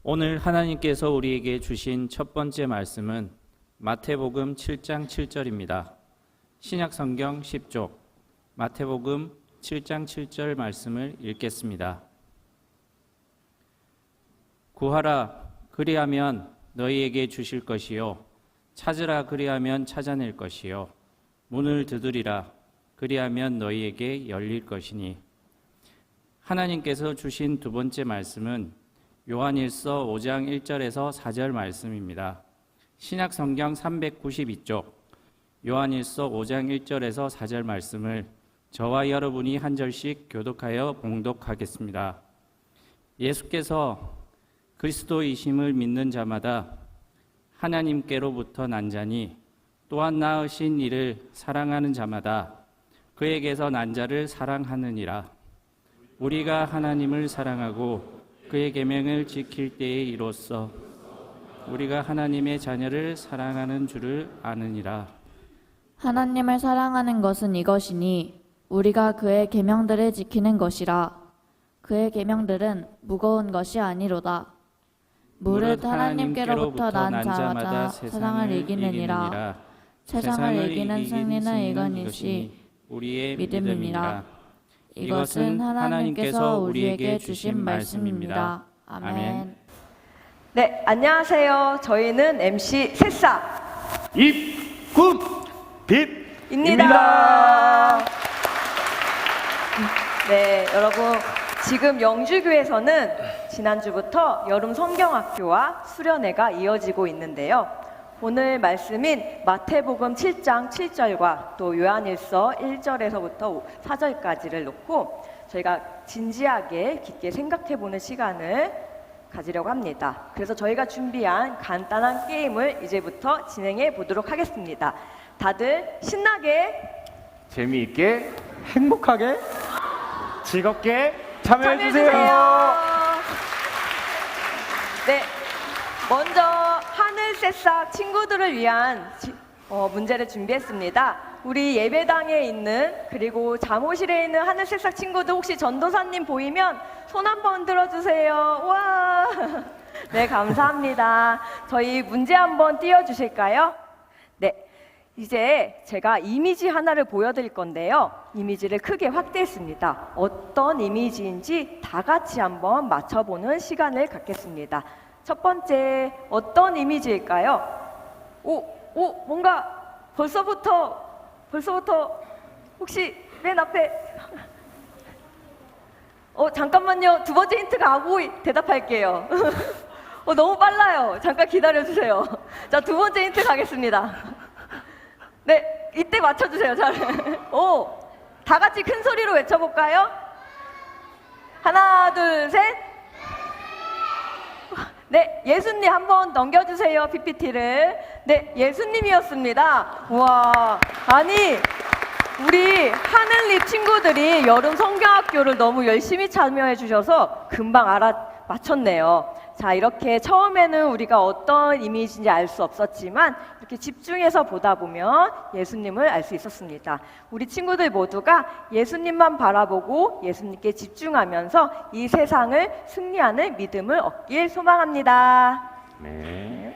오늘 하나님께서 우리에게 주신 첫 번째 말씀은 마태복음 7장 7절입니다. 신약성경 10쪽 마태복음 7장 7절 말씀을 읽겠습니다. 구하라 그리하면 너희에게 주실 것이요 찾으라 그리하면 찾아낼 것이요 문을 두드리라 그리하면 너희에게 열릴 것이니. 하나님께서 주신 두 번째 말씀은 요한일서 5장 1절에서 4절 말씀입니다. 신약성경 392쪽 요한일서 5장 1절에서 4절 말씀을 저와 여러분이 한 절씩 교독하여 봉독하겠습니다. 예수께서 그리스도이심을 믿는 자마다 하나님께로부터 난 자니 또한 낳으신 이를 사랑하는 자마다 그에게서 난 자를 사랑하느니라. 우리가 하나님을 사랑하고 그의 계명을 지킬 때에 이로써 우리가 하나님의 자녀를 사랑하는 줄을 아느니라. 하나님을 사랑하는 것은 이것이니 우리가 그의 계명들을 지키는 것이라. 그의 계명들은 무거운 것이 아니로다. 무릇 하나님께로부터 난 자마다 세상을 이기느니라. 세상을 이기는 승리는 이것이니 우리의 믿음이니라. 이것은 하나님께서 우리에게 주신 말씀입니다. 아멘. 네, 안녕하세요. 저희는 MC 새싹 입니다. 네, 여러분 지금 영주교에서는 지난주부터 여름 성경학교와 수련회가 이어지고 있는데요. 오늘 말씀인 마태복음 7장 7절과 또 요한일서 1절에서부터 4절까지를 놓고 저희가 진지하게 깊게 생각해보는 시간을 가지려고 합니다. 그래서 저희가 준비한 간단한 게임을 이제부터 진행해 보도록 하겠습니다. 다들 신나게, 재미있게, 행복하게, 즐겁게 참여해주세요. 네, 먼저 하늘 새싹 친구들을 위한 문제를 준비했습니다. 우리 예배당에 있는 그리고 잠옷실에 있는 하늘 새싹 친구들 혹시 전도사님 보이면 손 한번 들어주세요. 와, 네 감사합니다. 저희 문제 한번 띄워주실까요? 네, 이제 제가 이미지 하나를 보여드릴 건데요. 이미지를 크게 확대했습니다. 어떤 이미지인지 다 같이 한번 맞춰보는 시간을 갖겠습니다. 첫 번째 어떤 이미지일까요? 뭔가 벌써부터 혹시 맨 앞에 잠깐만요. 두 번째 힌트 가고 대답할게요. 너무 빨라요. 잠깐 기다려주세요. 자, 두 번째 힌트 가겠습니다. 네, 이때 맞춰주세요. 잘. 다 같이 큰 소리로 외쳐볼까요? 하나, 둘, 셋. 네, 예수님 한번 넘겨주세요. PPT를. 네, 예수님이었습니다. 와, 아니 우리 하늘립 친구들이 여름 성경학교를 너무 열심히 참여해 주셔서 금방 맞췄네요. 자, 이렇게 처음에는 우리가 어떤 이미지인지 알 수 없었지만 이렇게 집중해서 보다 보면 예수님을 알 수 있었습니다. 우리 친구들 모두가 예수님만 바라보고 예수님께 집중하면서 이 세상을 승리하는 믿음을 얻길 소망합니다. 네,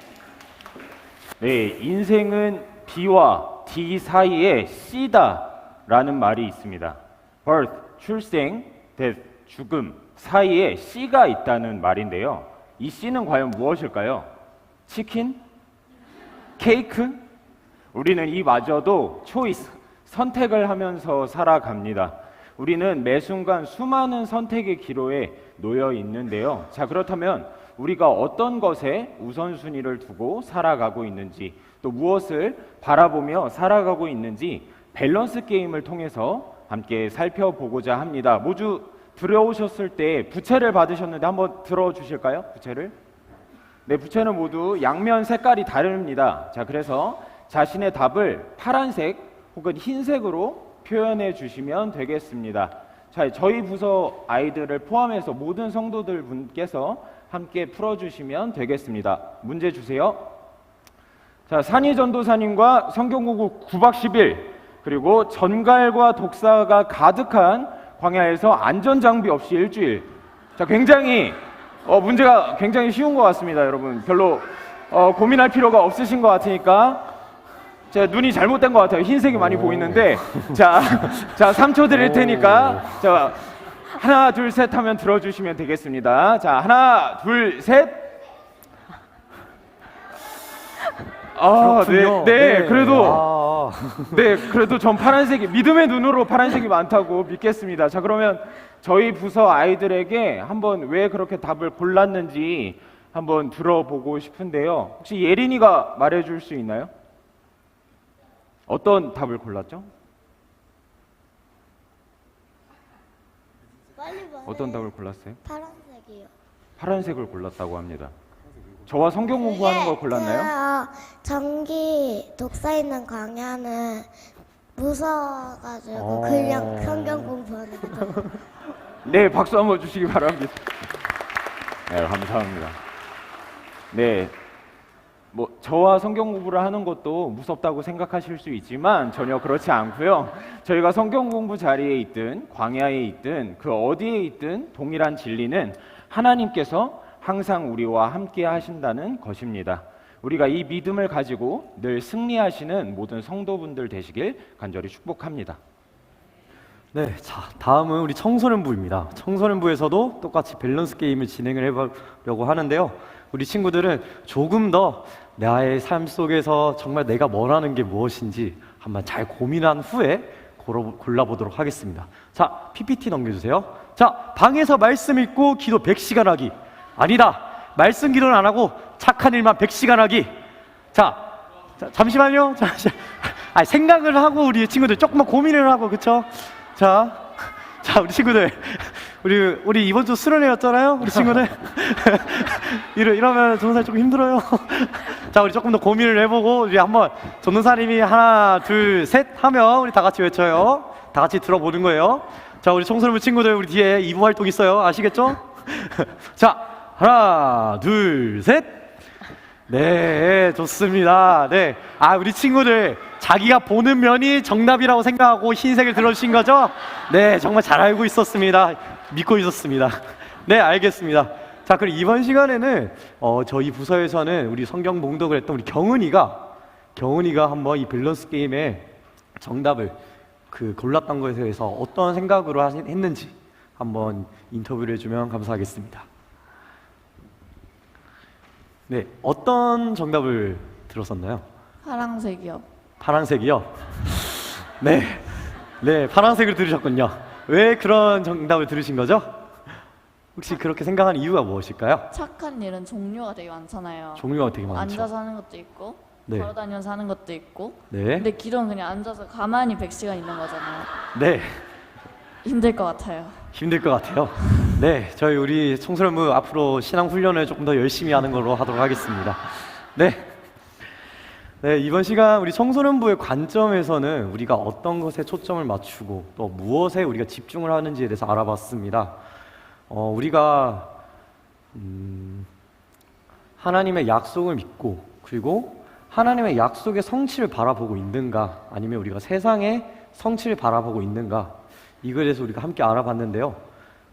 인생은 B와 D 사이에 C다라는 말이 있습니다. birth, 출생, death, 죽음 사이에 C가 있다는 말인데요. 이 C는 과연 무엇일까요? 치킨? 케이크? 우리는 이마저도 초이스, 선택을 하면서 살아갑니다. 우리는 매 순간 수많은 선택의 기로에 놓여 있는데요. 자, 그렇다면 우리가 어떤 것에 우선순위를 두고 살아가고 있는지, 또 무엇을 바라보며 살아가고 있는지 밸런스 게임을 통해서 함께 살펴보고자 합니다. 모두 들어오셨을 때 부채를 받으셨는데 한번 들어주실까요? 부채를. 네, 부채는 모두 양면 색깔이 다릅니다. 자, 그래서 자신의 답을 파란색 혹은 흰색으로 표현해 주시면 되겠습니다. 자, 저희 부서 아이들을 포함해서 모든 성도들 분께서 함께 풀어주시면 되겠습니다. 문제 주세요. 자, 산이 전도사님과 성경공부 9박 10일 그리고 전갈과 독사가 가득한 광야에서 안전장비 없이 일주일. 자, 굉장히 문제가 굉장히 쉬운 것 같습니다, 여러분. 별로 고민할 필요가 없으신 것 같으니까 제 눈이 잘못된 것 같아요. 흰색이 많이 보이는데 자 3초 드릴 테니까 자 하나 둘 셋 하면 들어주시면 되겠습니다. 자 하나 둘 셋. 네, 그래도 그래도 전 파란색이 믿음의 눈으로 파란색이 많다고 믿겠습니다. 자 그러면 저희 부서 아이들에게 한번 왜 그렇게 답을 골랐는지 한번 들어보고 싶은데요. 혹시 예린이가 말해줄 수 있나요? 어떤 답을 골랐죠? 빨리 말해. 어떤 답을 골랐어요? 파란색이요. 파란색을 골랐다고 합니다. 저와 성경 공부하는 걸 골랐나요? 전기 독사 있는 광야는 무서워가지고 그냥 성경 공부하는 거. 네, 박수 한번 주시기 바랍니다. 네, 감사합니다. 네, 뭐 저와 성경 공부를 하는 것도 무섭다고 생각하실 수 있지만 전혀 그렇지 않고요. 저희가 성경 공부 자리에 있든 광야에 있든 그 어디에 있든 동일한 진리는 하나님께서 항상 우리와 함께 하신다는 것입니다. 우리가 이 믿음을 가지고 늘 승리하시는 모든 성도분들 되시길 간절히 축복합니다. 네, 자 다음은 우리 청소년부입니다. 청소년부에서도 똑같이 밸런스 게임을 진행을 해보려고 하는데요. 우리 친구들은 조금 더 나의 삶 속에서 정말 내가 원하는 게 무엇인지 한번 잘 고민한 후에 골라보도록 하겠습니다. 자, PPT 넘겨주세요. 자, 방에서 말씀 읽고 기도 100시간 하기. 아니다. 말씀 기도는 안 하고 착한 일만 100시간 하기. 자, 잠시만요. 생각을 하고 우리 친구들 조금만 고민을 하고, 그쵸? 자, 우리 친구들. 우리 이번 주 수련회였잖아요, 우리 친구들. 이러면 전도사님 조금 힘들어요. 자, 우리 조금 더 고민을 해보고 우리 한번 전도사님이 하나, 둘, 셋 하면 우리 다 같이 외쳐요. 다 같이 들어보는 거예요. 자, 우리 청소년부 친구들 우리 뒤에 2부 활동 있어요. 아시겠죠? 자, 하나, 둘, 셋. 네, 좋습니다. 네, 우리 친구들 자기가 보는 면이 정답이라고 생각하고 흰색을 들어주신 거죠? 네, 정말 잘 알고 있었습니다. 믿고 있었습니다. 네, 알겠습니다. 자, 그럼 이번 시간에는 저희 부서에서는 우리 성경 봉독을 했던 우리 경은이가 한번 이 밸런스 게임의 정답을 골랐던 것에 대해서 어떤 생각으로 했는지 한번 인터뷰를 해주면 감사하겠습니다. 네, 어떤 정답을 들었었나요? 파란색이요. 파란색이요? 네, 파란색을 들으셨군요. 왜 그런 정답을 들으신 거죠? 혹시 그렇게 생각한 이유가 무엇일까요? 착한 일은 종류가 되게 많잖아요. 종류가 되게 많죠. 앉아서 하는 것도 있고, 네. 걸어다니면서 하는 것도 있고. 네. 근데 기도는 그냥 앉아서 가만히 100시간 있는 거잖아요. 네, 힘들 것 같아요. 힘들 것 같아요. 네, 저희 우리 청소년부 앞으로 신앙 훈련을 조금 더 열심히 하는 걸로 하도록 하겠습니다. 네, 이번 시간 우리 청소년부의 관점에서는 우리가 어떤 것에 초점을 맞추고 또 무엇에 우리가 집중을 하는지에 대해서 알아봤습니다. 우리가 하나님의 약속을 믿고 그리고 하나님의 약속의 성취를 바라보고 있는가, 아니면 우리가 세상의 성취를 바라보고 있는가, 이거에 대해서 우리가 함께 알아봤는데요.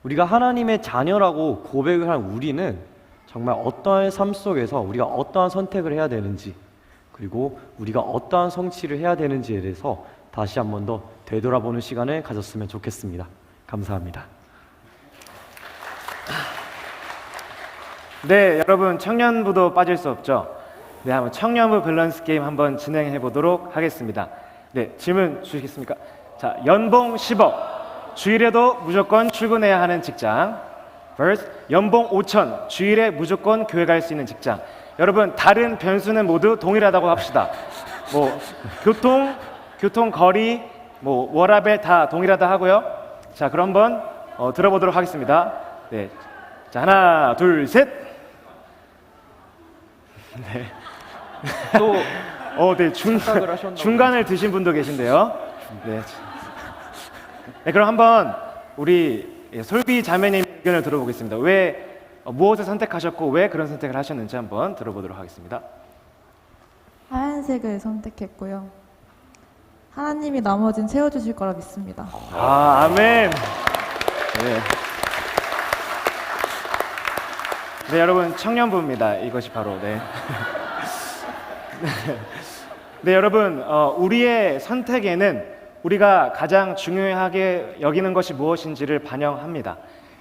우리가 하나님의 자녀라고 고백을 한 우리는 정말 어떠한 삶 속에서 우리가 어떠한 선택을 해야 되는지, 그리고 우리가 어떠한 성취를 해야 되는지에 대해서 다시 한 번 더 되돌아보는 시간을 가졌으면 좋겠습니다. 감사합니다. 네, 여러분 청년부도 빠질 수 없죠. 네, 한번 청년부 밸런스 게임 한번 진행해 보도록 하겠습니다. 네, 질문 주시겠습니까? 자, 연봉 10억, 주일에도 무조건 출근해야 하는 직장. vs 연봉 5천, 주일에 무조건 교회 갈 수 있는 직장. 여러분 다른 변수는 모두 동일하다고 합시다. 뭐 교통 거리, 뭐 워라밸 다 동일하다 하고요. 자, 그럼 한번 들어보도록 하겠습니다. 네, 자 하나, 둘, 셋. 네. 또 네, 생각을 하셨나 중간을 드신 분도 계신데요. 네. 네, 그럼 한번 우리 솔비 자매님 의견을 들어보겠습니다. 왜 무엇을 선택하셨고 왜 그런 선택을 하셨는지 한번 들어보도록 하겠습니다. 하얀색을 선택했고요. 하나님이 나머진 채워주실 거라 믿습니다. 아멘. 네. 네, 여러분 청년부입니다. 이것이 바로 네. 네, 여러분 우리의 선택에는 우리가 가장 중요하게 여기는 것이 무엇인지를 반영합니다.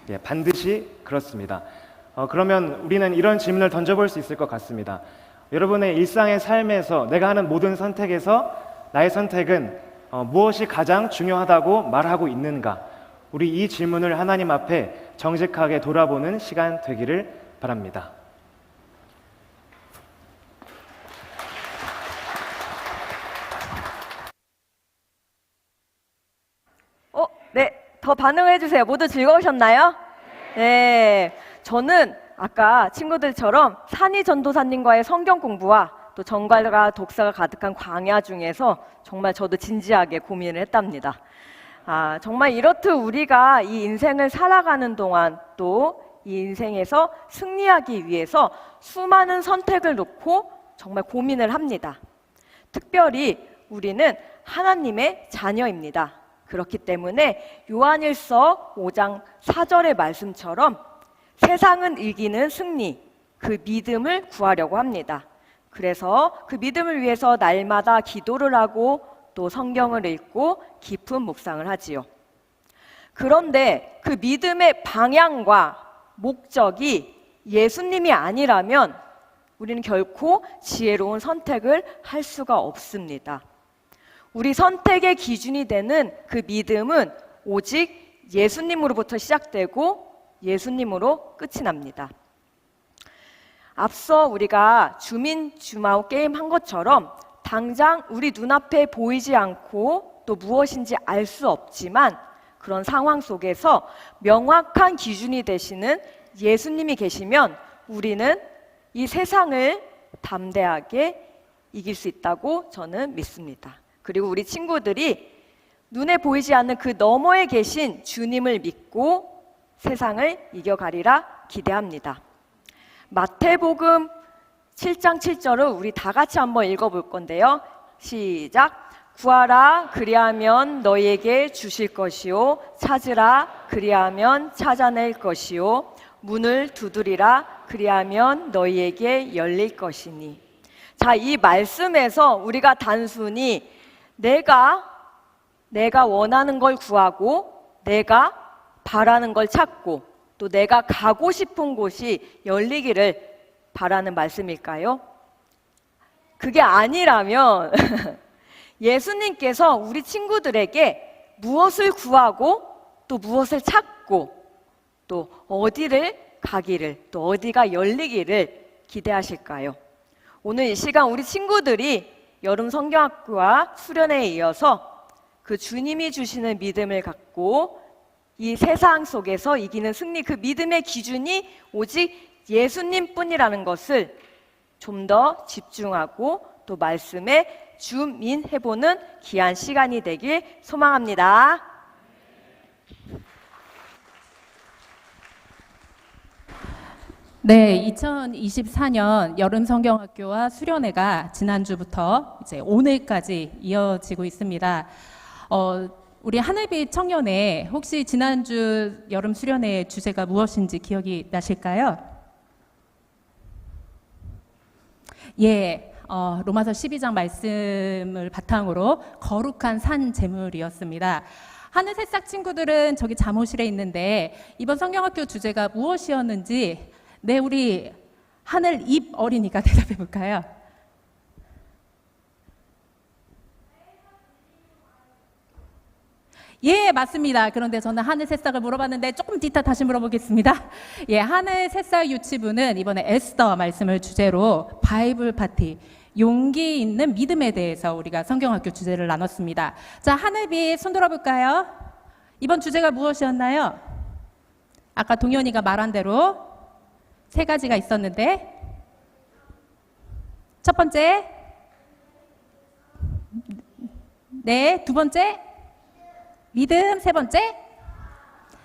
예, 반드시 그렇습니다. 그러면 우리는 이런 질문을 던져볼 수 있을 것 같습니다. 여러분의 일상의 삶에서 내가 하는 모든 선택에서 나의 선택은 무엇이 가장 중요하다고 말하고 있는가? 우리 이 질문을 하나님 앞에 정직하게 돌아보는 시간 되기를 바랍니다. 네, 더 반응해 주세요. 모두 즐거우셨나요? 네, 저는 아까 친구들처럼 산이 전도사님과의 성경 공부와 또 정갈과 독사가 가득한 광야 중에서 정말 저도 진지하게 고민을 했답니다. 정말 이렇듯 우리가 이 인생을 살아가는 동안 또 이 인생에서 승리하기 위해서 수많은 선택을 놓고 정말 고민을 합니다. 특별히 우리는 하나님의 자녀입니다. 그렇기 때문에 요한일서 5장 4절의 말씀처럼 세상은 이기는 승리, 그 믿음을 구하려고 합니다. 그래서 그 믿음을 위해서 날마다 기도를 하고 또 성경을 읽고 깊은 묵상을 하지요. 그런데 그 믿음의 방향과 목적이 예수님이 아니라면 우리는 결코 지혜로운 선택을 할 수가 없습니다. 우리 선택의 기준이 되는 그 믿음은 오직 예수님으로부터 시작되고 예수님으로 끝이 납니다. 앞서 우리가 주민 주마우 게임 한 것처럼 당장 우리 눈앞에 보이지 않고 또 무엇인지 알 수 없지만 그런 상황 속에서 명확한 기준이 되시는 예수님이 계시면 우리는 이 세상을 담대하게 이길 수 있다고 저는 믿습니다. 그리고 우리 친구들이 눈에 보이지 않는 그 너머에 계신 주님을 믿고 세상을 이겨가리라 기대합니다. 마태복음 7장 7절을 우리 다 같이 한번 읽어볼 건데요. 시작. 구하라 그리하면 너희에게 주실 것이요 찾으라 그리하면 찾아낼 것이요 문을 두드리라 그리하면 너희에게 열릴 것이니. 자, 이 말씀에서 우리가 단순히 내가 원하는 걸 구하고 내가 바라는 걸 찾고 또 내가 가고 싶은 곳이 열리기를 바라는 말씀일까요? 그게 아니라면 예수님께서 우리 친구들에게 무엇을 구하고 또 무엇을 찾고 또 어디를 가기를 또 어디가 열리기를 기대하실까요? 오늘 이 시간 우리 친구들이 여름 성경학교와 수련회에 이어서 그 주님이 주시는 믿음을 갖고 이 세상 속에서 이기는 승리, 그 믿음의 기준이 오직 예수님뿐이라는 것을 좀 더 집중하고 또 말씀에 줌인해보는 귀한 시간이 되길 소망합니다. 네, 2024년 여름 성경학교와 수련회가 지난주부터 이제 오늘까지 이어지고 있습니다. 우리 하늘빛 청년회 혹시 지난주 여름 수련회 주제가 무엇인지 기억이 나실까요? 예, 로마서 12장 말씀을 바탕으로 거룩한 산 제물이었습니다. 하늘 새싹 친구들은 저기 잠옷실에 있는데 이번 성경학교 주제가 무엇이었는지 네, 우리 하늘 잎 어린이가 대답해 볼까요? 예, 맞습니다. 그런데 저는 하늘 새싹을 물어봤는데 조금 뒤따 다시 물어보겠습니다. 예, 하늘 새싹 유치부는 이번에 에스더 말씀을 주제로 바이블 파티, 용기 있는 믿음에 대해서 우리가 성경학교 주제를 나눴습니다. 자, 하늘빛 손 들어볼까요? 이번 주제가 무엇이었나요? 아까 동현이가 말한 대로 세 가지가 있었는데 첫 번째, 네, 두 번째, 믿음, 세 번째,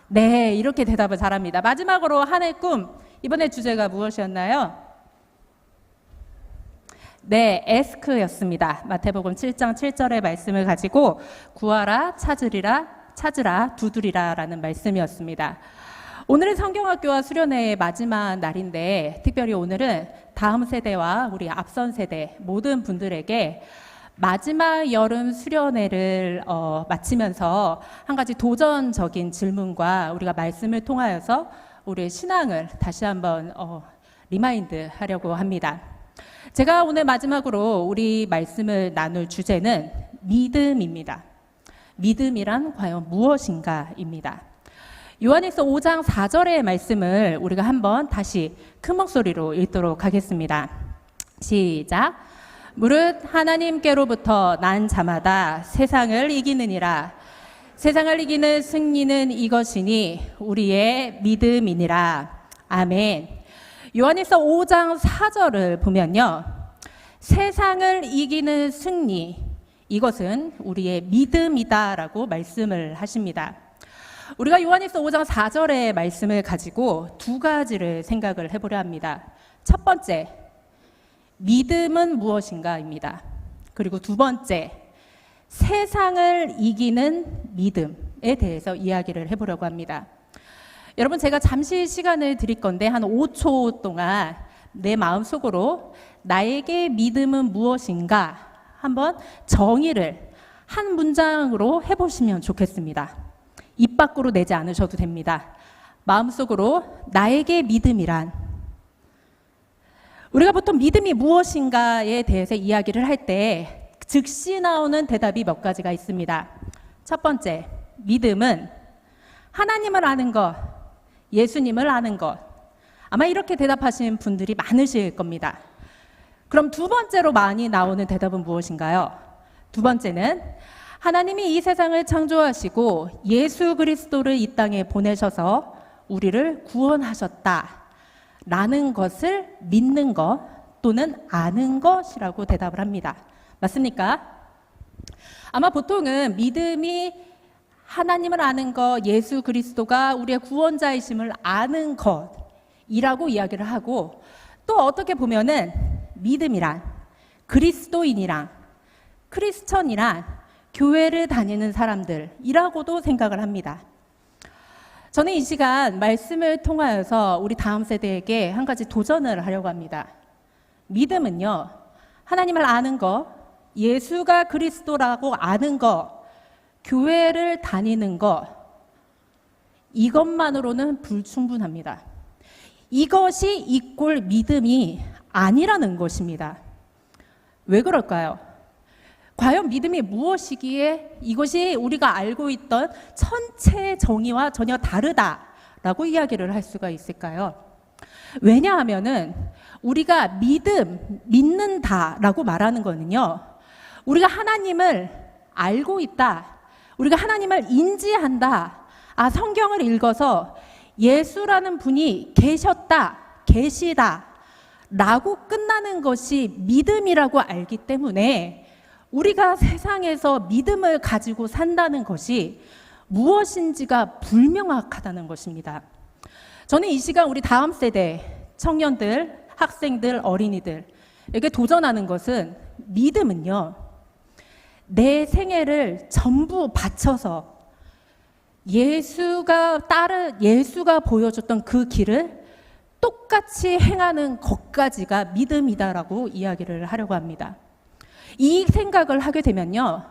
네, 이렇게 대답을 잘합니다. 마지막으로 하늘 꿈, 이번에 주제가 무엇이었나요? 네, 에스크였습니다. 마태복음 7장 7절의 말씀을 가지고 구하라, 찾으라, 두드리라 라는 말씀이었습니다. 오늘은 성경학교와 수련회의 마지막 날인데 특별히 오늘은 다음 세대와 우리 앞선 세대 모든 분들에게 마지막 여름 수련회를 마치면서 한 가지 도전적인 질문과 우리가 말씀을 통하여서 우리의 신앙을 다시 한번 리마인드 하려고 합니다. 제가 오늘 마지막으로 우리 말씀을 나눌 주제는 믿음입니다. 믿음이란 과연 무엇인가입니다. 요한일서 5장 4절의 말씀을 우리가 한번 다시 큰 목소리로 읽도록 하겠습니다. 시작. 무릇 하나님께로부터 난 자마다 세상을 이기느니라. 세상을 이기는 승리는 이것이니 우리의 믿음이니라. 아멘. 요한일서 5장 4절을 보면요. 세상을 이기는 승리, 이것은 우리의 믿음이다라고 말씀을 하십니다. 우리가 요한일서 5장 4절의 말씀을 가지고 두 가지를 생각을 해보려 합니다. 첫 번째, 믿음은 무엇인가입니다. 그리고 두 번째, 세상을 이기는 믿음에 대해서 이야기를 해보려고 합니다. 여러분, 제가 잠시 시간을 드릴 건데 한 5초 동안 내 마음속으로 나에게 믿음은 무엇인가 한번 정의를 한 문장으로 해보시면 좋겠습니다. 입 밖으로 내지 않으셔도 됩니다. 마음속으로 나에게 믿음이란, 우리가 보통 믿음이 무엇인가에 대해서 이야기를 할 때 즉시 나오는 대답이 몇 가지가 있습니다. 첫 번째, 믿음은 하나님을 아는 것, 예수님을 아는 것. 아마 이렇게 대답하시는 분들이 많으실 겁니다. 그럼 두 번째로 많이 나오는 대답은 무엇인가요? 두 번째는 하나님이 이 세상을 창조하시고 예수 그리스도를 이 땅에 보내셔서 우리를 구원하셨다라는 것을 믿는 것 또는 아는 것이라고 대답을 합니다. 맞습니까? 아마 보통은 믿음이 하나님을 아는 것, 예수 그리스도가 우리의 구원자이심을 아는 것이라고 이야기를 하고, 또 어떻게 보면은 믿음이란, 그리스도인이란, 크리스천이란 교회를 다니는 사람들이라고도 생각을 합니다. 저는 이 시간 말씀을 통하여서 우리 다음 세대에게 한 가지 도전을 하려고 합니다. 믿음은요, 하나님을 아는 것, 예수가 그리스도라고 아는 것, 교회를 다니는 것, 이것만으로는 불충분합니다. 이것이 이꼴 믿음이 아니라는 것입니다. 왜 그럴까요? 과연 믿음이 무엇이기에 이것이 우리가 알고 있던 천체의 정의와 전혀 다르다라고 이야기를 할 수가 있을까요? 왜냐하면은 우리가 믿는다라고 말하는 거는요, 우리가 하나님을 알고 있다, 우리가 하나님을 인지한다, 성경을 읽어서 예수라는 분이 계셨다, 계시다 라고 끝나는 것이 믿음이라고 알기 때문에 우리가 세상에서 믿음을 가지고 산다는 것이 무엇인지가 불명확하다는 것입니다. 저는 이 시간 우리 다음 세대 청년들, 학생들, 어린이들에게 도전하는 것은, 믿음은요, 내 생애를 전부 바쳐서 예수가 보여줬던 그 길을 똑같이 행하는 것까지가 믿음이다라고 이야기를 하려고 합니다. 이 생각을 하게 되면요,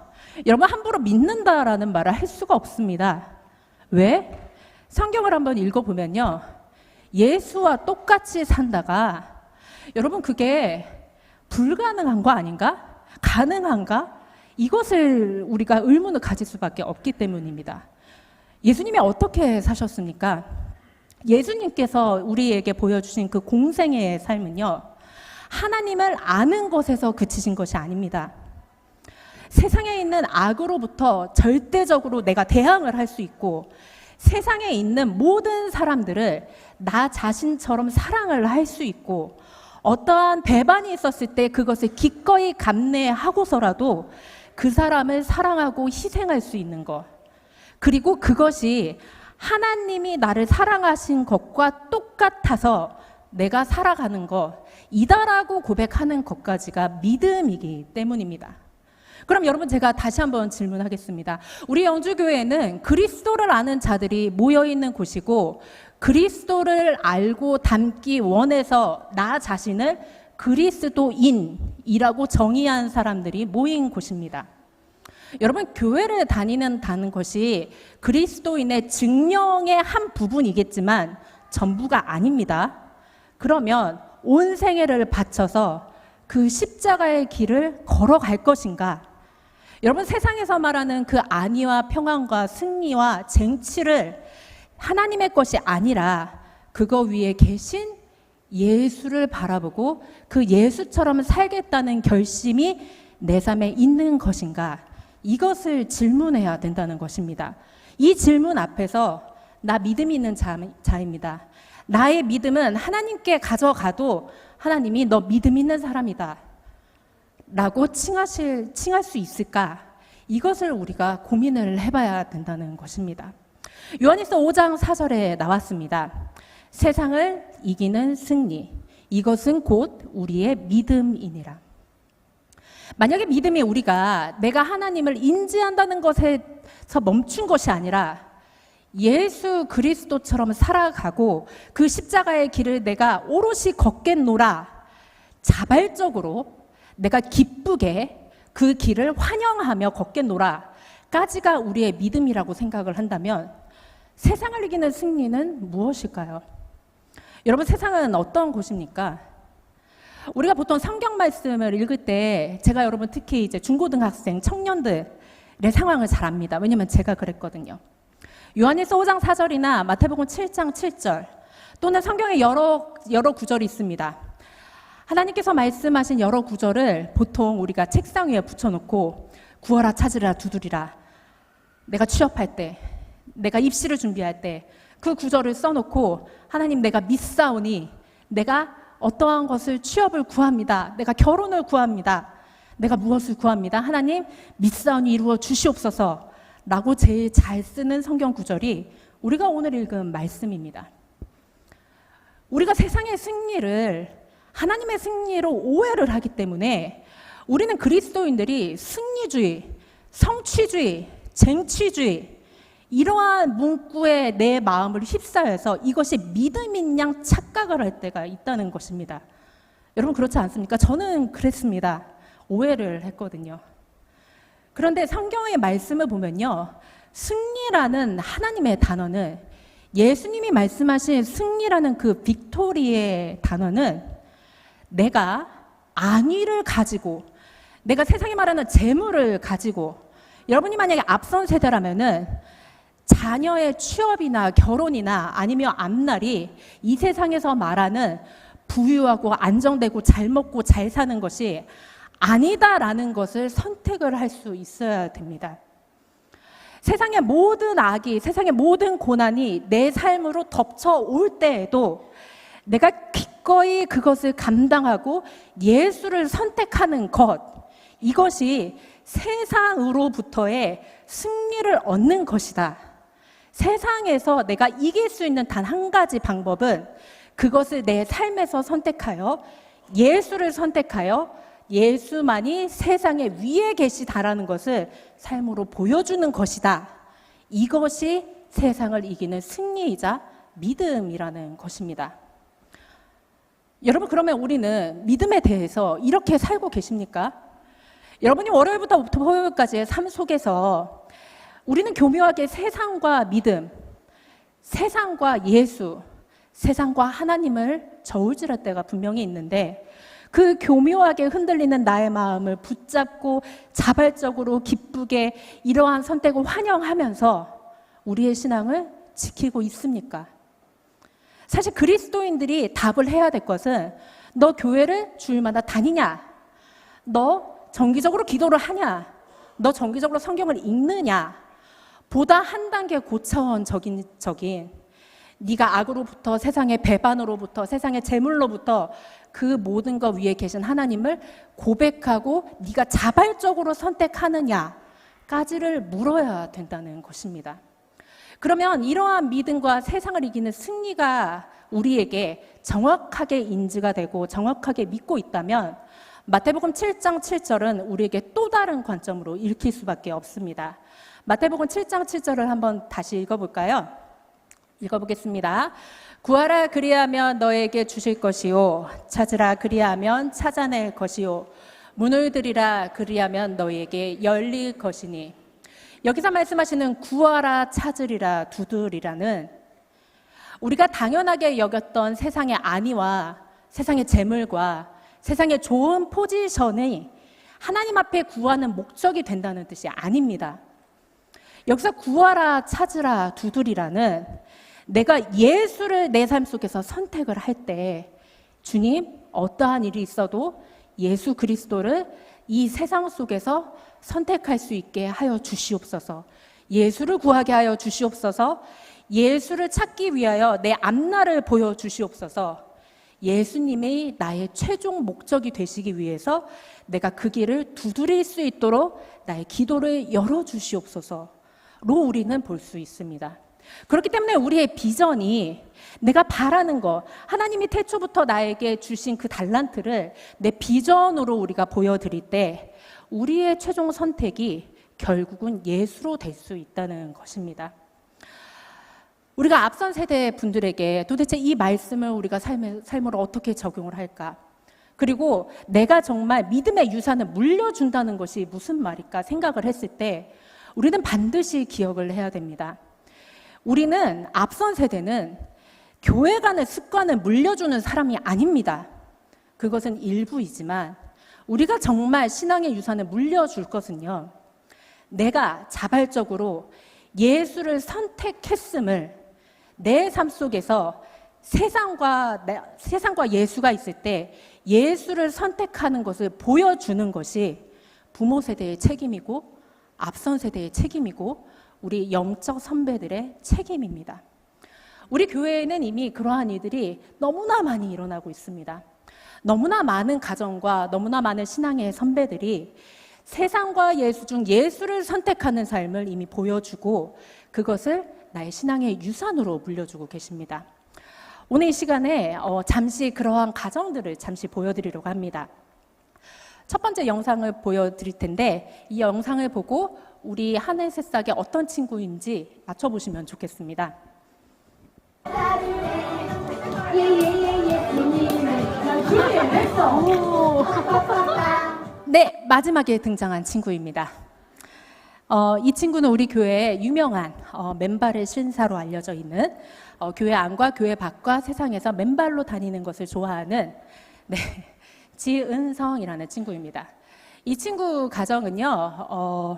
여러분 함부로 믿는다라는 말을 할 수가 없습니다. 왜? 성경을 한번 읽어보면요, 예수와 똑같이 산다가, 여러분 그게 불가능한 거 아닌가? 가능한가? 이것을 우리가 의문을 가질 수밖에 없기 때문입니다. 예수님이 어떻게 사셨습니까? 예수님께서 우리에게 보여주신 그 공생애의 삶은요, 하나님을 아는 것에서 그치신 것이 아닙니다. 세상에 있는 악으로부터 절대적으로 내가 대항을 할 수 있고, 세상에 있는 모든 사람들을 나 자신처럼 사랑을 할 수 있고, 어떠한 배반이 있었을 때 그것을 기꺼이 감내하고서라도 그 사람을 사랑하고 희생할 수 있는 것, 그리고 그것이 하나님이 나를 사랑하신 것과 똑같아서 내가 살아가는 것이다라고 고백하는 것까지가 믿음이기 때문입니다. 그럼 여러분, 제가 다시 한번 질문하겠습니다. 우리 영주교회는 그리스도를 아는 자들이 모여있는 곳이고, 그리스도를 알고 닮기 원해서 나 자신을 그리스도인이라고 정의한 사람들이 모인 곳입니다. 여러분, 교회를 다니는다는 것이 그리스도인의 증명의 한 부분이겠지만 전부가 아닙니다. 그러면 온 생애를 바쳐서 그 십자가의 길을 걸어갈 것인가? 여러분, 세상에서 말하는 그 안위와 평안과 승리와 쟁취를 하나님의 것이 아니라 그거 위에 계신 예수를 바라보고 그 예수처럼 살겠다는 결심이 내 삶에 있는 것인가? 이것을 질문해야 된다는 것입니다. 이 질문 앞에서 나 믿음이 있는 자입니다. 나의 믿음은 하나님께 가져가도 하나님이 너 믿음 있는 사람이다 라고 칭할 수 있을까? 이것을 우리가 고민을 해봐야 된다는 것입니다. 요한일서 5장 4절에 나왔습니다. 세상을 이기는 승리, 이것은 곧 우리의 믿음이니라. 만약에 믿음이 우리가 내가 하나님을 인지한다는 것에서 멈춘 것이 아니라 예수 그리스도처럼 살아가고 그 십자가의 길을 내가 오롯이 걷겠노라, 자발적으로 내가 기쁘게 그 길을 환영하며 걷겠노라 까지가 우리의 믿음이라고 생각을 한다면 세상을 이기는 승리는 무엇일까요? 여러분, 세상은 어떤 곳입니까? 우리가 보통 성경 말씀을 읽을 때 제가 여러분 특히 이제 중고등학생 청년들의 상황을 잘 압니다. 왜냐면 제가 그랬거든요. 요한일서 5장 4절이나 마태복음 7장 7절 또는 성경에 여러 구절이 있습니다. 하나님께서 말씀하신 여러 구절을 보통 우리가 책상 위에 붙여놓고 구하라 찾으라 두드리라, 내가 취업할 때, 내가 입시를 준비할 때 그 구절을 써놓고 하나님 내가 믿사오니 내가 어떠한 것을 취업을 구합니다. 내가 결혼을 구합니다. 내가 무엇을 구합니다. 하나님 믿사오니 이루어 주시옵소서 라고 제일 잘 쓰는 성경 구절이 우리가 오늘 읽은 말씀입니다. 우리가 세상의 승리를 하나님의 승리로 오해를 하기 때문에 우리는 그리스도인들이 승리주의, 성취주의, 쟁취주의 이러한 문구에 내 마음을 휩싸여서 이것이 믿음인 양 착각을 할 때가 있다는 것입니다. 여러분, 그렇지 않습니까? 저는 그랬습니다. 오해를 했거든요. 그런데 성경의 말씀을 보면요, 승리라는 하나님의 단어는, 예수님이 말씀하신 승리라는 그 빅토리의 단어는 내가 안위를 가지고, 내가 세상이 말하는 재물을 가지고, 여러분이 만약에 앞선 세대라면은 자녀의 취업이나 결혼이나 아니면 앞날이 이 세상에서 말하는 부유하고 안정되고 잘 먹고 잘 사는 것이 아니다라는 것을 선택을 할 수 있어야 됩니다. 세상의 모든 악이, 세상의 모든 고난이 내 삶으로 덮쳐올 때에도 내가 기꺼이 그것을 감당하고 예수를 선택하는 것, 이것이 세상으로부터의 승리를 얻는 것이다. 세상에서 내가 이길 수 있는 단 한 가지 방법은 그것을 내 삶에서 선택하여 예수를 선택하여 예수만이 세상의 위에 계시다라는 것을 삶으로 보여주는 것이다. 이것이 세상을 이기는 승리이자 믿음이라는 것입니다. 여러분, 그러면 우리는 믿음에 대해서 이렇게 살고 계십니까? 여러분이 월요일부터 토요일까지의 삶 속에서 우리는 교묘하게 세상과 믿음, 세상과 예수, 세상과 하나님을 저울질할 때가 분명히 있는데 그 교묘하게 흔들리는 나의 마음을 붙잡고 자발적으로 기쁘게 이러한 선택을 환영하면서 우리의 신앙을 지키고 있습니까? 사실 그리스도인들이 답을 해야 될 것은 너 교회를 주일마다 다니냐? 너 정기적으로 기도를 하냐? 너 정기적으로 성경을 읽느냐? 보다 한 단계 고차원적인 네가 악으로부터, 세상의 배반으로부터, 세상의 재물로부터 그 모든 것 위에 계신 하나님을 고백하고 네가 자발적으로 선택하느냐까지를 물어야 된다는 것입니다. 그러면 이러한 믿음과 세상을 이기는 승리가 우리에게 정확하게 인지가 되고 정확하게 믿고 있다면 마태복음 7장 7절은 우리에게 또 다른 관점으로 읽힐 수밖에 없습니다. 마태복음 7장 7절을 한번 다시 읽어볼까요? 읽어보겠습니다. 구하라 그리하면 너에게 주실 것이요 찾으라 그리하면 찾아낼 것이요 문을 들이라 그리하면 너에게 열릴 것이니. 여기서 말씀하시는 구하라 찾으리라 두드리라는 우리가 당연하게 여겼던 세상의 안위와 세상의 재물과 세상의 좋은 포지션이 하나님 앞에 구하는 목적이 된다는 뜻이 아닙니다. 여기서 구하라 찾으라 두드리라는 내가 예수를 내 삶 속에서 선택을 할 때 주님 어떠한 일이 있어도 예수 그리스도를 이 세상 속에서 선택할 수 있게 하여 주시옵소서. 예수를 구하게 하여 주시옵소서. 예수를 찾기 위하여 내 앞날을 보여주시옵소서. 예수님이 나의 최종 목적이 되시기 위해서 내가 그 길을 두드릴 수 있도록 나의 기도를 열어주시옵소서로 우리는 볼 수 있습니다. 그렇기 때문에 우리의 비전이 내가 바라는 것, 하나님이 태초부터 나에게 주신 그 달란트를 내 비전으로 우리가 보여드릴 때 우리의 최종 선택이 결국은 예수로 될 수 있다는 것입니다. 우리가 앞선 세대 분들에게 도대체 이 말씀을 우리가 삶으로 어떻게 적용을 할까? 그리고 내가 정말 믿음의 유산을 물려준다는 것이 무슨 말일까 생각을 했을 때 우리는 반드시 기억을 해야 됩니다. 우리는 앞선 세대는 교회 가는 습관을 물려주는 사람이 아닙니다. 그것은 일부이지만 우리가 정말 신앙의 유산을 물려줄 것은요, 내가 자발적으로 예수를 선택했음을 내 삶 속에서 세상과 예수가 있을 때 예수를 선택하는 것을 보여주는 것이 부모 세대의 책임이고 앞선 세대의 책임이고 우리 영적 선배들의 책임입니다. 우리 교회에는 이미 그러한 일들이 너무나 많이 일어나고 있습니다. 너무나 많은 가정과 너무나 많은 신앙의 선배들이 세상과 예수 중 예수를 선택하는 삶을 이미 보여주고 그것을 나의 신앙의 유산으로 물려주고 계십니다. 오늘 이 시간에 잠시 그러한 가정들을 잠시 보여드리려고 합니다. 첫 번째 영상을 보여드릴 텐데 이 영상을 보고 우리 하늘 새싹이 어떤 친구인지 맞춰보시면 좋겠습니다. 네, 마지막에 등장한 친구입니다. 이 친구는 우리 교회의 유명한 맨발의 신사로 알려져 있는 교회 안과 교회 밖과 세상에서 맨발로 다니는 것을 좋아하는 지은성이라는 친구입니다. 이 친구 가정은요,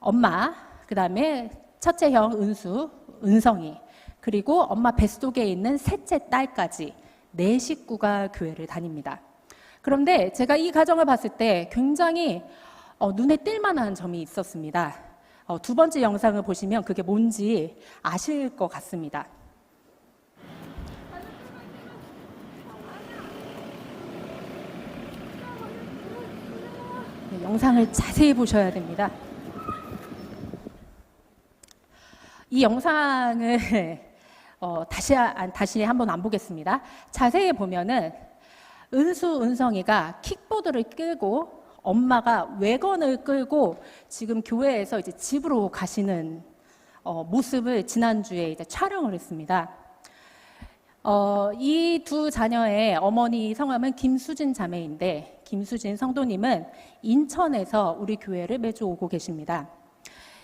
엄마, 그 다음에 첫째 형 은성이, 그리고 엄마 뱃속에 있는 셋째 딸까지 4식구가 교회를 다닙니다. 그런데 제가 이 가정을 봤을 때 굉장히 눈에 띌만한 점이 있었습니다. 두 번째 영상을 보시면 그게 뭔지 아실 것 같습니다. 네, 영상을 자세히 보셔야 됩니다. 이 영상을 다시 한번 안 보겠습니다. 자세히 보면은 은성이가 킥보드를 끌고 엄마가 외건을 끌고 지금 교회에서 이제 집으로 가시는 모습을 지난주에 이제 촬영을 했습니다. 이 두 자녀의 어머니 성함은 김수진 자매인데 김수진 성도님은 인천에서 우리 교회를 매주 오고 계십니다.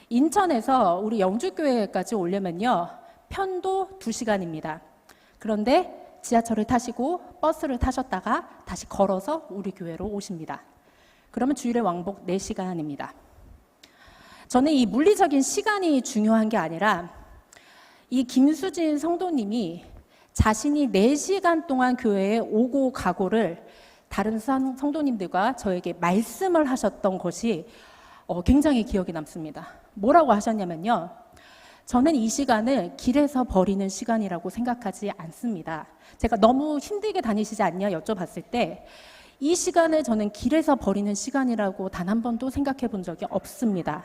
인천에서 우리 영주교회까지 오려면요 편도 2시간입니다. 그런데 지하철을 타시고 버스를 타셨다가 다시 걸어서 우리 교회로 오십니다. 그러면 주일에 왕복 4시간입니다. 저는 이 물리적인 시간이 중요한 게 아니라 이 김수진 성도님이 자신이 4시간 동안 교회에 오고 가고를 다른 성도님들과 저에게 말씀을 하셨던 것이 굉장히 기억에 남습니다. 뭐라고 하셨냐면요. 저는 이 시간을 길에서 버리는 시간이라고 생각하지 않습니다. 제가 너무 힘들게 다니시지 않냐 여쭤봤을 때 이 시간을 저는 길에서 버리는 시간이라고 단 한 번도 생각해 본 적이 없습니다.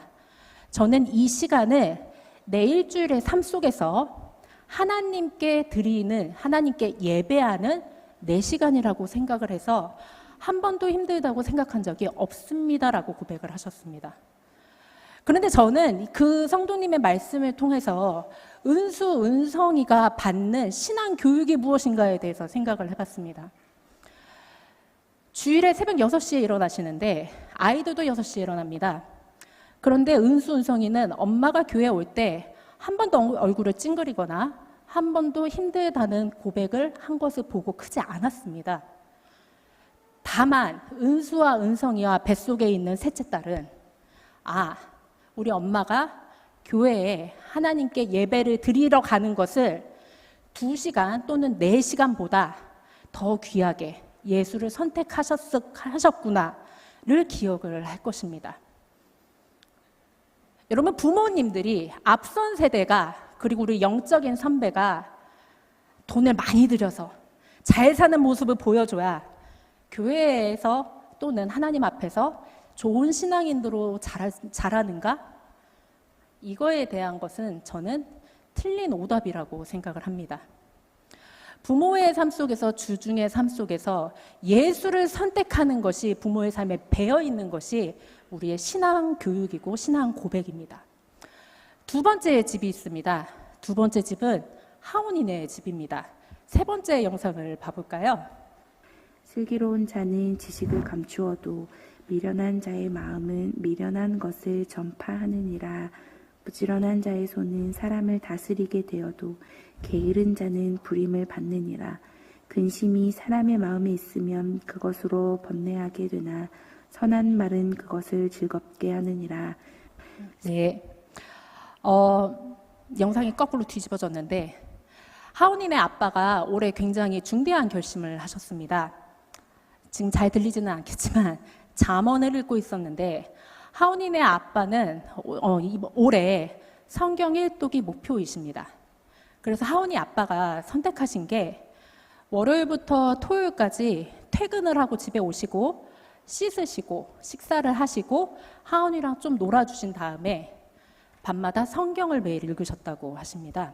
저는 이 시간을 내 일주일의 삶 속에서 하나님께 드리는, 하나님께 예배하는 내 시간이라고 생각을 해서 한 번도 힘들다고 생각한 적이 없습니다라고 고백을 하셨습니다. 그런데 저는 그 성도님의 말씀을 통해서 은수, 은성이가 받는 신앙 교육이 무엇인가에 대해서 생각을 해봤습니다. 주일에 새벽 6시에 일어나시는데 아이들도 6시에 일어납니다. 그런데 은수, 은성이는 엄마가 교회에 올 때 한 번도 얼굴을 찡그리거나 한 번도 힘들다는 고백을 한 것을 보고 크지 않았습니다. 다만 은수와 은성이와 뱃속에 있는 셋째 딸은 우리 엄마가 교회에 하나님께 예배를 드리러 가는 것을 2시간 또는 4시간보다 더 귀하게 예수를 선택하셨구나를 기억을 할 것입니다. 여러분, 부모님들이 앞선 세대가 그리고 우리 영적인 선배가 돈을 많이 들여서 잘 사는 모습을 보여줘야 교회에서 또는 하나님 앞에서 좋은 신앙인으로 자라는가? 이거에 대한 것은 저는 틀린 오답이라고 생각을 합니다. 부모의 삶 속에서, 주중의 삶 속에서 예수를 선택하는 것이 부모의 삶에 배어 있는 것이 우리의 신앙 교육이고 신앙 고백입니다. 두 번째 집이 있습니다. 두 번째 집은 하온이네 집입니다. 세 번째 영상을 봐볼까요? 슬기로운 자는 지식을 감추어도 미련한 자의 마음은 미련한 것을 전파하느니라. 부지런한 자의 손은 사람을 다스리게 되어도 게으른 자는 부림을 받느니라. 근심이 사람의 마음에 있으면 그것으로 번뇌하게 되나 선한 말은 그것을 즐겁게 하느니라. 네, 영상이 거꾸로 뒤집어졌는데 하온이네 아빠가 올해 굉장히 중대한 결심을 하셨습니다. 지금 잘 들리지는 않겠지만 잠언을 읽고 있었는데 하온이네 아빠는 올해 성경 일독이 목표이십니다. 그래서 하온이 아빠가 선택하신 게 월요일부터 토요일까지 퇴근을 하고 집에 오시고 씻으시고 식사를 하시고 하온이랑 좀 놀아주신 다음에 밤마다 성경을 매일 읽으셨다고 하십니다.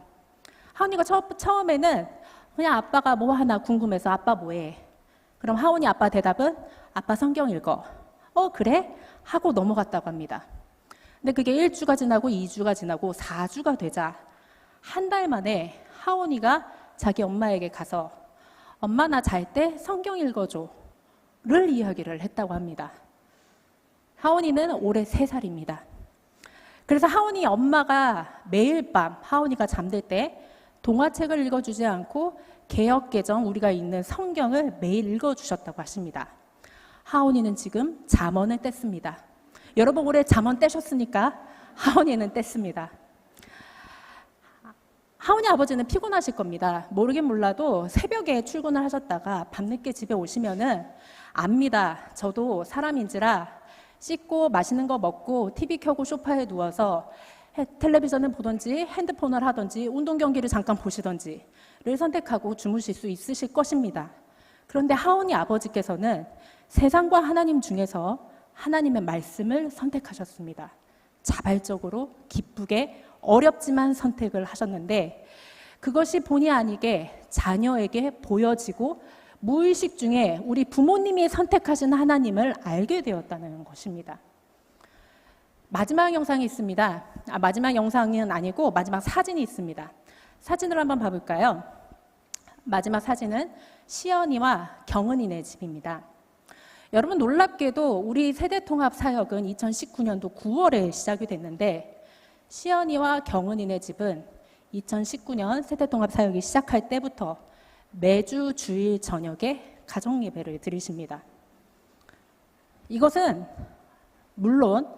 하온이가 처음에는 그냥 아빠가 뭐 하나 궁금해서 아빠 뭐해? 그럼 하온이 아빠 대답은 아빠 성경 읽어. 그래? 하고 넘어갔다고 합니다. 근데 그게 1주가 지나고 2주가 지나고 4주가 되자 한 달 만에 하온이가 자기 엄마에게 가서 엄마 나 잘 때 성경 읽어줘 를 이야기를 했다고 합니다. 하온이는 올해 3살입니다. 그래서 하온이 엄마가 매일 밤 하온이가 잠들 때 동화책을 읽어주지 않고 개역개정 우리가 읽는 성경을 매일 읽어주셨다고 하십니다. 하온이는 지금 잠언을 뗐습니다. 여러분 올해 잠언 떼셨으니까 하온이는 뗐습니다. 하온이 아버지는 피곤하실 겁니다. 모르긴 몰라도 새벽에 출근을 하셨다가 밤늦게 집에 오시면은 압니다. 저도 사람인지라 씻고 맛있는 거 먹고 TV 켜고 소파에 누워서 텔레비전을 보던지 핸드폰을 하던지 운동 경기를 잠깐 보시던지를 선택하고 주무실 수 있으실 것입니다. 그런데 하온이 아버지께서는 세상과 하나님 중에서 하나님의 말씀을 선택하셨습니다. 자발적으로 기쁘게 어렵지만 선택을 하셨는데 그것이 본의 아니게 자녀에게 보여지고 무의식 중에 우리 부모님이 선택하신 하나님을 알게 되었다는 것입니다. 마지막 영상이 있습니다. 마지막 영상은 아니고 마지막 사진이 있습니다. 사진을 한번 봐볼까요? 마지막 사진은 시연이와 경은이네 집입니다. 여러분 놀랍게도 우리 세대통합 사역은 2019년도 9월에 시작이 됐는데 시연이와 경은이네 집은 2019년 세대통합 사역이 시작할 때부터 매주 주일 저녁에 가정 예배를 드리십니다. 이것은 물론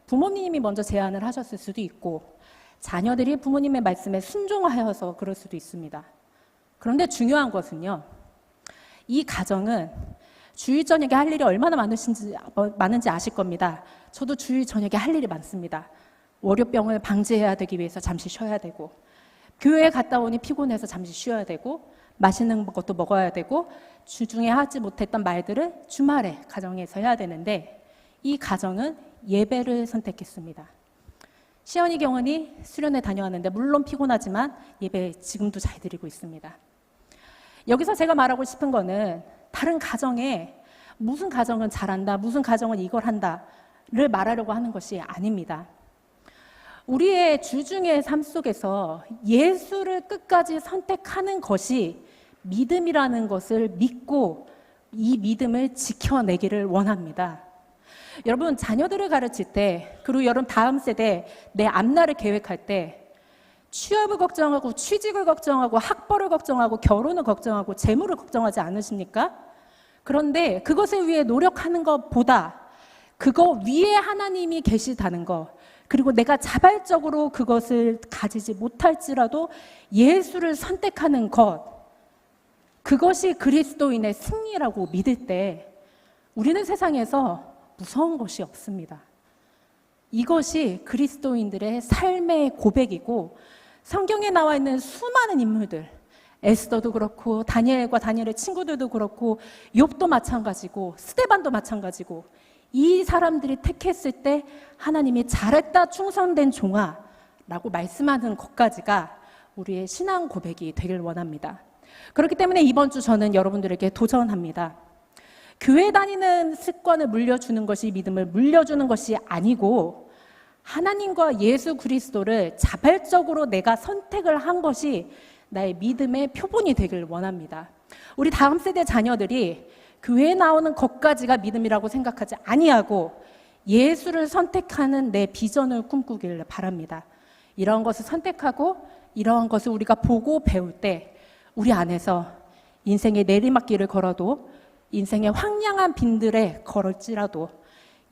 부모님이 먼저 제안을 하셨을 수도 있고 자녀들이 부모님의 말씀에 순종하여서 그럴 수도 있습니다. 그런데 중요한 것은요. 이 가정은 주일 저녁에 할 일이 얼마나 많은지 아실 겁니다. 저도 주일 저녁에 할 일이 많습니다. 월요병을 방지해야 되기 위해서 잠시 쉬어야 되고 교회에 갔다 오니 피곤해서 잠시 쉬어야 되고 맛있는 것도 먹어야 되고 주중에 하지 못했던 말들을 주말에 가정에서 해야 되는데 이 가정은 예배를 선택했습니다. 시연이 경은이 수련회 다녀왔는데 물론 피곤하지만 예배 지금도 잘 드리고 있습니다. 여기서 제가 말하고 싶은 거는 다른 가정에 무슨 가정은 잘한다, 무슨 가정은 이걸 한다를 말하려고 하는 것이 아닙니다. 우리의 주중의 삶 속에서 예수를 끝까지 선택하는 것이 믿음이라는 것을 믿고 이 믿음을 지켜내기를 원합니다. 여러분, 자녀들을 가르칠 때, 그리고 여러분 다음 세대 내 앞날을 계획할 때 취업을 걱정하고 취직을 걱정하고 학벌을 걱정하고 결혼을 걱정하고 재물을 걱정하지 않으십니까? 그런데 그것을 위해 노력하는 것보다 그거 위에 하나님이 계시다는 것, 그리고 내가 자발적으로 그것을 가지지 못할지라도 예수를 선택하는 것, 그것이 그리스도인의 승리라고 믿을 때 우리는 세상에서 무서운 것이 없습니다. 이것이 그리스도인들의 삶의 고백이고, 성경에 나와 있는 수많은 인물들, 에스더도 그렇고 다니엘과 다니엘의 친구들도 그렇고 욥도 마찬가지고 스데반도 마찬가지고, 이 사람들이 택했을 때 하나님이 잘했다 충성된 종아 라고 말씀하는 것까지가 우리의 신앙 고백이 되길 원합니다. 그렇기 때문에 이번 주 저는 여러분들에게 도전합니다. 교회 다니는 습관을 물려주는 것이 믿음을 물려주는 것이 아니고, 하나님과 예수 그리스도를 자발적으로 내가 선택을 한 것이 나의 믿음의 표본이 되길 원합니다. 우리 다음 세대 자녀들이 교회에 나오는 것까지가 믿음이라고 생각하지 아니하고 예수를 선택하는 내 비전을 꿈꾸기를 바랍니다. 이런 것을 선택하고 이러한 것을 우리가 보고 배울 때 우리 안에서 인생의 내리막길을 걸어도, 인생의 황량한 빈들에 걸을지라도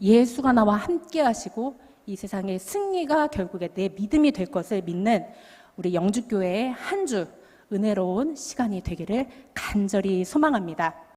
예수가 나와 함께 하시고 이 세상의 승리가 결국에 내 믿음이 될 것을 믿는 우리 영주교회의 한 주 은혜로운 시간이 되기를 간절히 소망합니다.